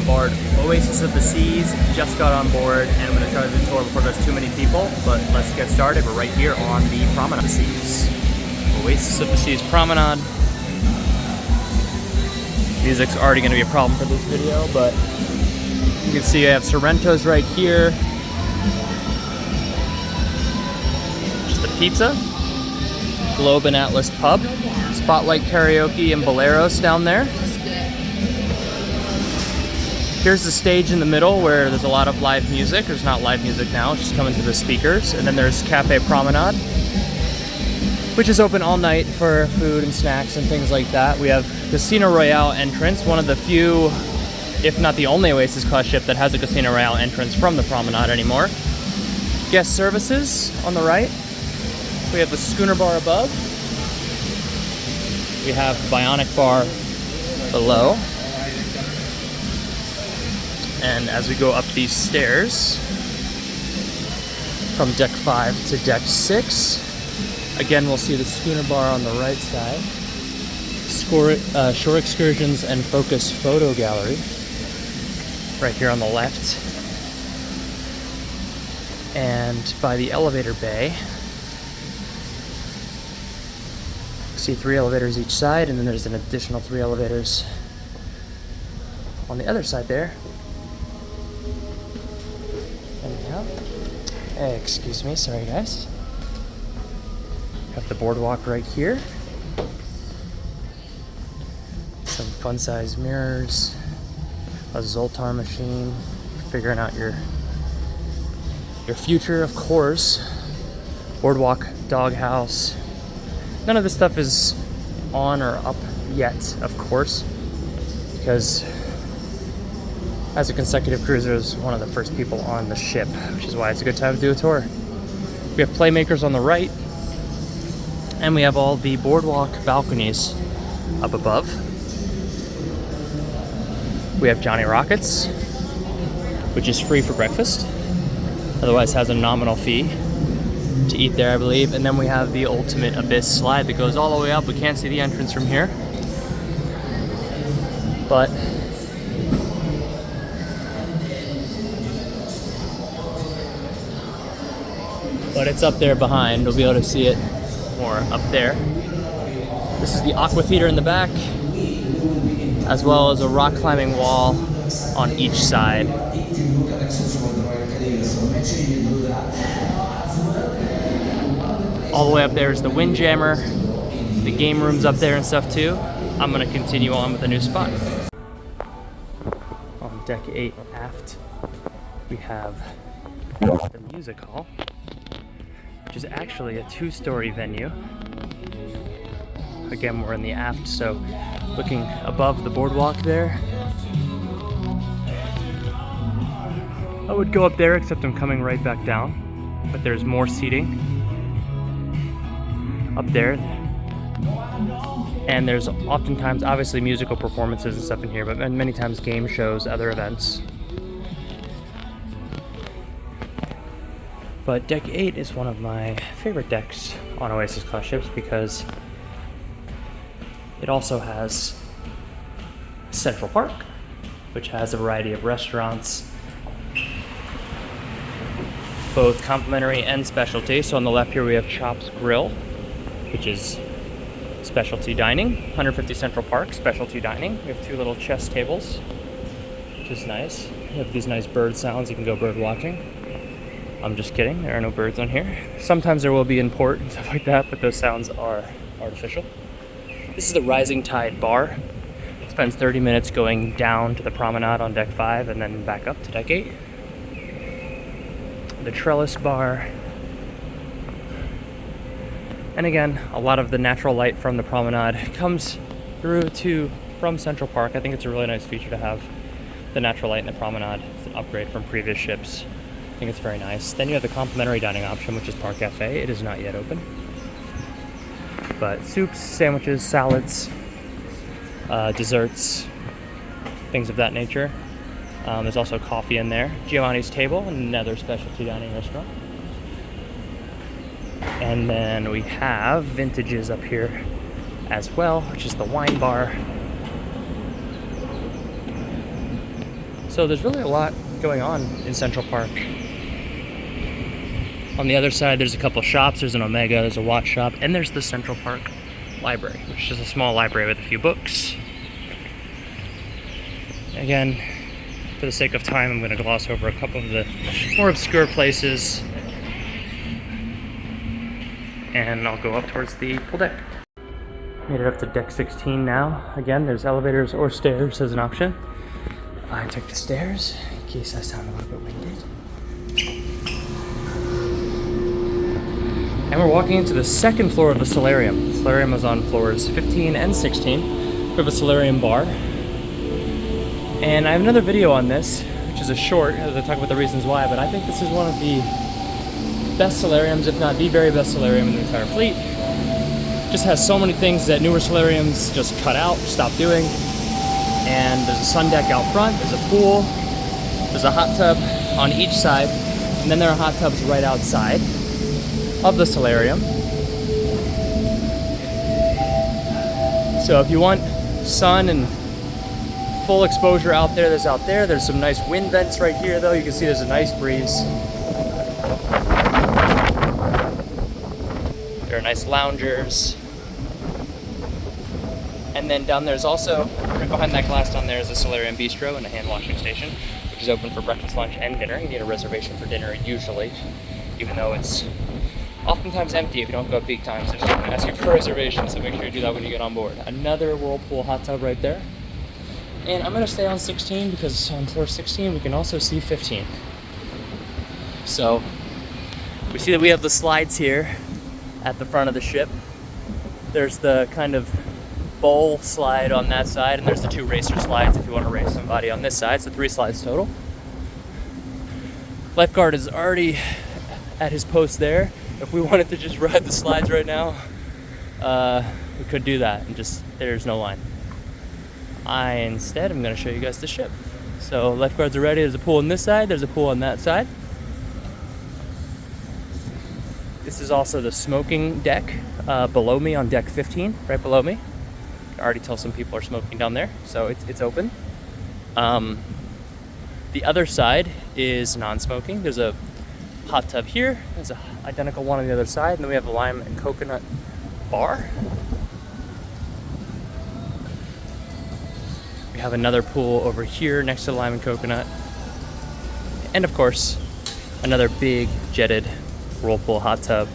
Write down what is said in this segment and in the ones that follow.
on board Oasis of the Seas. Just got on board and I'm going to try the tour before there's too many people, but let's get started. We're right here on the Promenade of the Seas. Oasis of the Seas Promenade. Music's already going to be a problem for this video, but you can see I have Sorrento's right here. Just the pizza. Globe and Atlas Pub. Spotlight Karaoke and Boleros down there. Here's the stage in the middle where there's a lot of live music. There's not live music now, it's just coming through the speakers. And then there's Cafe Promenade, which is open all night for food and snacks and things like that. We have Casino Royale entrance, one of the few, if not the only Oasis Class ship that has a Casino Royale entrance from the Promenade anymore. Guest services on the right. We have the Schooner Bar above. We have the Bionic Bar below. And as we go up these stairs from deck 5 to deck 6, again we'll see the Schooner Bar on the right side, Shore Excursions and Focus Photo Gallery right here on the left, and by the elevator bay, see 3 elevators each side, and then there's an additional 3 elevators on the other side there. Hey, excuse me, sorry guys. Have the boardwalk right here. Some fun-sized mirrors, a Zoltar machine, figuring out your future, of course. Boardwalk doghouse. None of this stuff is on or up yet, of course, because as a consecutive cruiser, I was one of the first people on the ship, which is why it's a good time to do a tour. We have playmakers on the right, and we have all the boardwalk balconies up above. We have Johnny Rockets, which is free for breakfast, otherwise has a nominal fee to eat there, I believe. And then we have the Ultimate Abyss slide that goes all the way up. We can't see the entrance from here, but it's up there behind. We'll be able to see it more up there. This is the Aqua Theater in the back, as well as a rock climbing wall on each side. All the way up there is the Windjammer. The game room's up there and stuff too. I'm gonna continue on with a new spot. On deck 8 aft, we have the music hall, which is actually a 2-story venue. Again, we're in the aft, so looking above the boardwalk there. I would go up there, except I'm coming right back down, but there's more seating up there. And there's oftentimes, obviously, musical performances and stuff in here, but many times game shows, other events. But deck 8 is one of my favorite decks on Oasis Class ships because it also has Central Park, which has a variety of restaurants, both complimentary and specialty. So on the left here we have Chops Grill, which is specialty dining. 150 Central Park, specialty dining. We have 2 little chess tables, which is nice. We have these nice bird sounds. You can go bird watching. I'm just kidding, there are no birds on here. Sometimes there will be in port and stuff like that, but those sounds are artificial. This is the Rising Tide Bar. Spends 30 minutes going down to the Promenade on deck 5 and then back up to deck 8. The Trellis Bar. And again, a lot of the natural light from the Promenade comes through from Central Park. I think it's a really nice feature to have the natural light in the Promenade. It's an upgrade from previous ships. I think it's very nice. Then you have the complimentary dining option, which is Park Cafe. It is not yet open. But soups, sandwiches, salads, desserts, things of that nature. There's also coffee in there. Giovanni's Table, another specialty dining restaurant. And then we have Vintages up here as well, which is the wine bar. So there's really a lot going on in Central Park. On the other side, there's a couple shops. There's an Omega, there's a watch shop, and there's the Central Park Library, which is a small library with a few books. Again, for the sake of time, I'm going to gloss over a couple of the more obscure places, and I'll go up towards the pool deck. Made it up to deck 16 now. Again, there's elevators or stairs as an option. I took the stairs in case I sound a little bit winded. And we're walking into the second floor of the solarium. The solarium is on floors 15 and 16. We have a solarium bar. And I have another video on this, which is a short, as I talk about the reasons why, but I think this is one of the best solariums, if not the very best solarium in the entire fleet. Just has so many things that newer solariums just cut out, stop doing. And there's a sun deck out front, there's a pool, there's a hot tub on each side, and then there are hot tubs right outside of the solarium. So if you want sun and full exposure out there, there's out there. There's some nice wind vents right here though. You can see there's a nice breeze. There are nice loungers. And then down there's also, right behind that glass down there is a solarium bistro and a hand washing station, which is open for breakfast, lunch, and dinner. You need a reservation for dinner usually, even though it's oftentimes empty if you don't go at peak times. They're just going to ask you for a reservation, so make sure you do that when you get on board. Another whirlpool hot tub right there. And I'm going to stay on 16 because on floor 16 we can also see 15. So we see that we have the slides here at the front of the ship. There's the kind of bowl slide on that side, and there's the 2 racer slides if you want to race somebody on this side, so 3 slides total. Lifeguard is already at his post there. If we wanted to just ride the slides right now, we could do that, and just, there's no line. Instead, I'm going to show you guys the ship. So lifeguards are ready. There's a pool on this side, there's a pool on that side. This is also the smoking deck below me on deck 15, right below me. I can already tell some people are smoking down there, so it's open. The other side is non-smoking. There's a hot tub here. There's an identical one on the other side, and then we have a lime and coconut bar. We have another pool over here next to the lime and coconut. And of course, another big jetted whirlpool hot tub.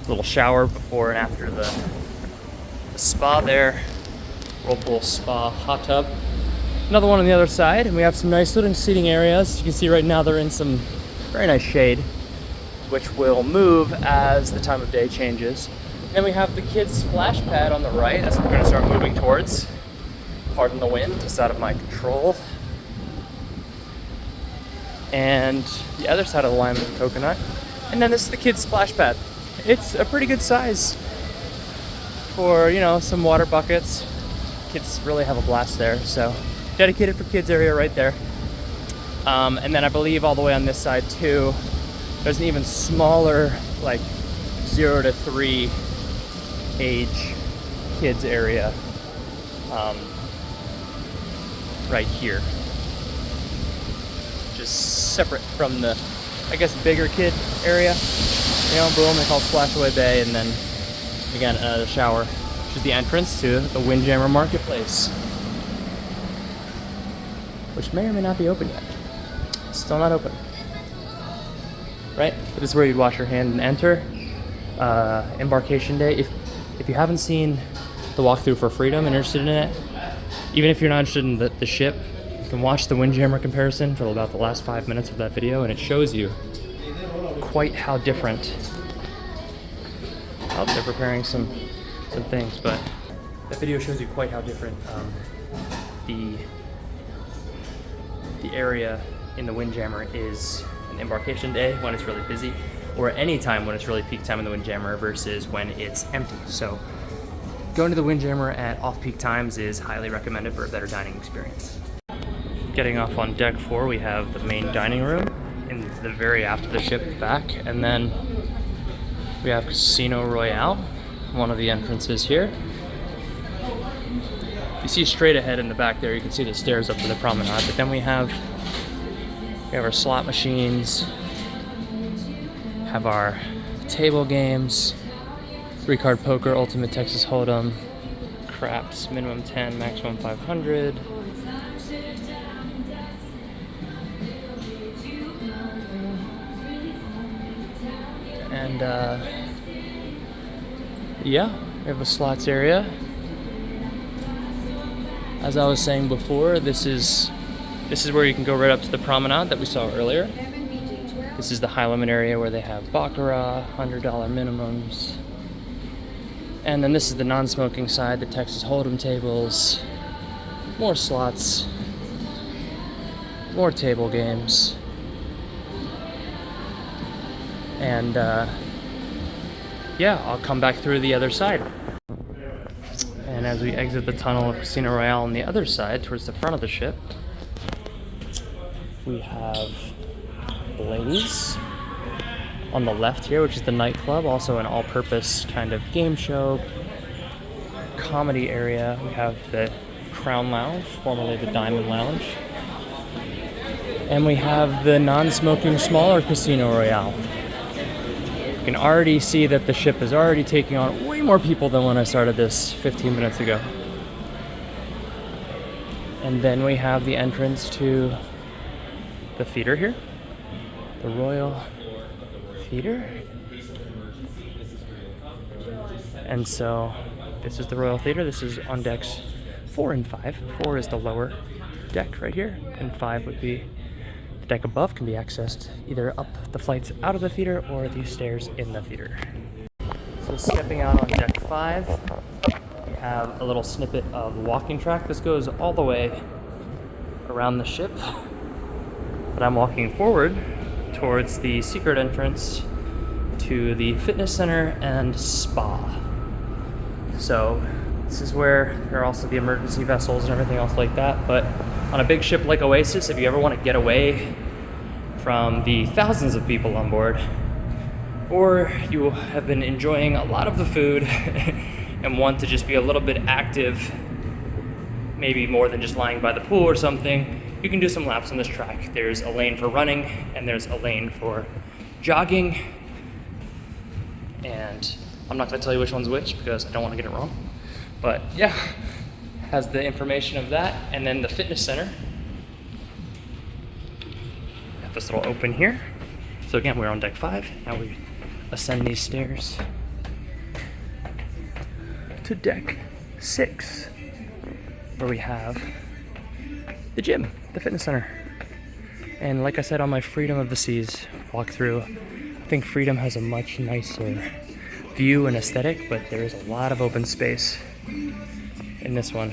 A little shower before and after the spa there. Whirlpool spa hot tub. Another one on the other side, and we have some nice little seating areas. You can see right now they're in some very nice shade, which will move as the time of day changes. Then we have the kids' splash pad on the right. That's what we're going to start moving towards. Pardon the wind, it's out of my control. And the other side of the lime and coconut. And then this is the kids' splash pad. It's a pretty good size for, you know, some water buckets. Kids really have a blast there, so dedicated for kids area right there. And then I believe all the way on this side too, there's an even smaller, like 0 to 3 age kids area right here. Just separate from the, I guess, bigger kid area. You know, boom, they call it Splashaway Bay, and then again, another shower, which is the entrance to the Windjammer Marketplace, which may or may not be open yet. Still not open. Right? But this is where you'd wash your hand and enter. Embarkation day. If you haven't seen the walkthrough for Freedom and interested in it, even if you're not interested in the ship, you can watch the Windjammer comparison for about the last 5 minutes of that video, and it shows you quite how different. Oh, they're preparing some things, but that video shows you quite how different the area in the Windjammer is an embarkation day when it's really busy, or any time when it's really peak time in the Windjammer versus when it's empty. So going to the Windjammer at off-peak times is highly recommended for a better dining experience. Getting off on deck 4, we have the main dining room in the very aft of the ship back, and then we have Casino Royale, one of the entrances here. The see straight ahead in the back there, you can see the stairs up to the promenade, but then we have our slot machines, have our table games, 3-card poker, ultimate Texas Hold'em, craps, minimum 10, maximum 500. And yeah, we have a slots area. As I was saying before, this is where you can go right up to the promenade that we saw earlier. This is the high limit area where they have baccarat, $100 minimums. And then this is the non-smoking side, the Texas Hold'em tables, more slots, more table games. And yeah, I'll come back through the other side. And as we exit the tunnel of Casino Royale on the other side, towards the front of the ship, we have Blaze on the left here, which is the nightclub, also an all-purpose kind of game show, comedy area. We have the Crown Lounge, formerly the Diamond Lounge. And we have the non-smoking smaller Casino Royale. You can already see that the ship is already taking on way more people than when I started this 15 minutes ago. And then we have the entrance to the theater here, the Royal Theater. And so this is the Royal Theater. This is on decks 4 and 5. 4 is the lower deck right here, and 5 would be the deck above, can be accessed either up the flights out of the theater or the stairs in the theater. So stepping out on deck 5, we have a little snippet of walking track. This goes all the way around the ship, but I'm walking forward towards the secret entrance to the fitness center and spa. So this is where there are also the emergency vessels and everything else like that. But on a big ship like Oasis, if you ever want to get away from the thousands of people on board, or you have been enjoying a lot of the food and want to just be a little bit active, maybe more than just lying by the pool or something, you can do some laps on this track. There's a lane for running and there's a lane for jogging. And I'm not going to tell you which one's which because I don't want to get it wrong. But yeah, has the information of that. And then the fitness center. Have this little open here. So again, we're on deck 5. Now we ascend these stairs to deck 6, where we have the gym, the fitness center. And like I said on my Freedom of the Seas walkthrough, I think Freedom has a much nicer view and aesthetic, but there is a lot of open space in this one.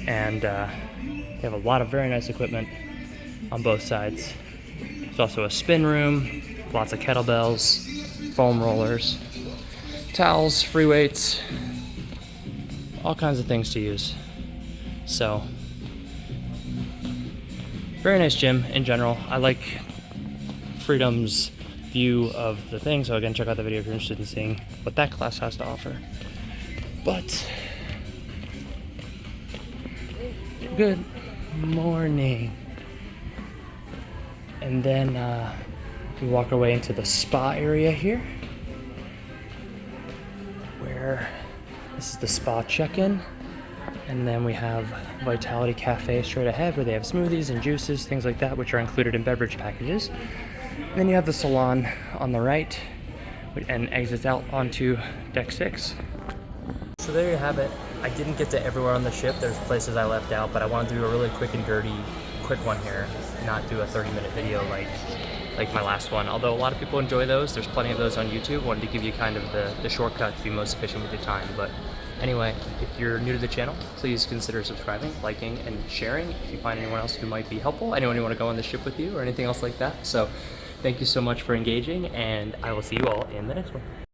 And they have a lot of very nice equipment on both sides. There's also a spin room, lots of kettlebells, foam rollers, towels, free weights, all kinds of things to use. So, very nice gym in general. I like Freedom's view of the thing, so again, check out the video if you're interested in seeing what that class has to offer. But, good morning. And then we walk our way into the spa area here, where this is the spa check-in. And then we have Vitality Cafe straight ahead, where they have smoothies and juices, things like that, which are included in beverage packages. And then you have the salon on the right, and exits out onto deck 6. So there you have it. I didn't get to everywhere on the ship. There's places I left out, but I wanted to do a really quick and dirty, quick one here, not do a 30-minute video like my last one. Although a lot of people enjoy those, there's plenty of those on YouTube. Wanted to give you kind of the shortcut to be most efficient with your time. But anyway, if you're new to the channel, please consider subscribing, liking, and sharing if you find anyone else who might be helpful, anyone who want to go on the ship with you or anything else like that. So thank you so much for engaging, and I will see you all in the next one.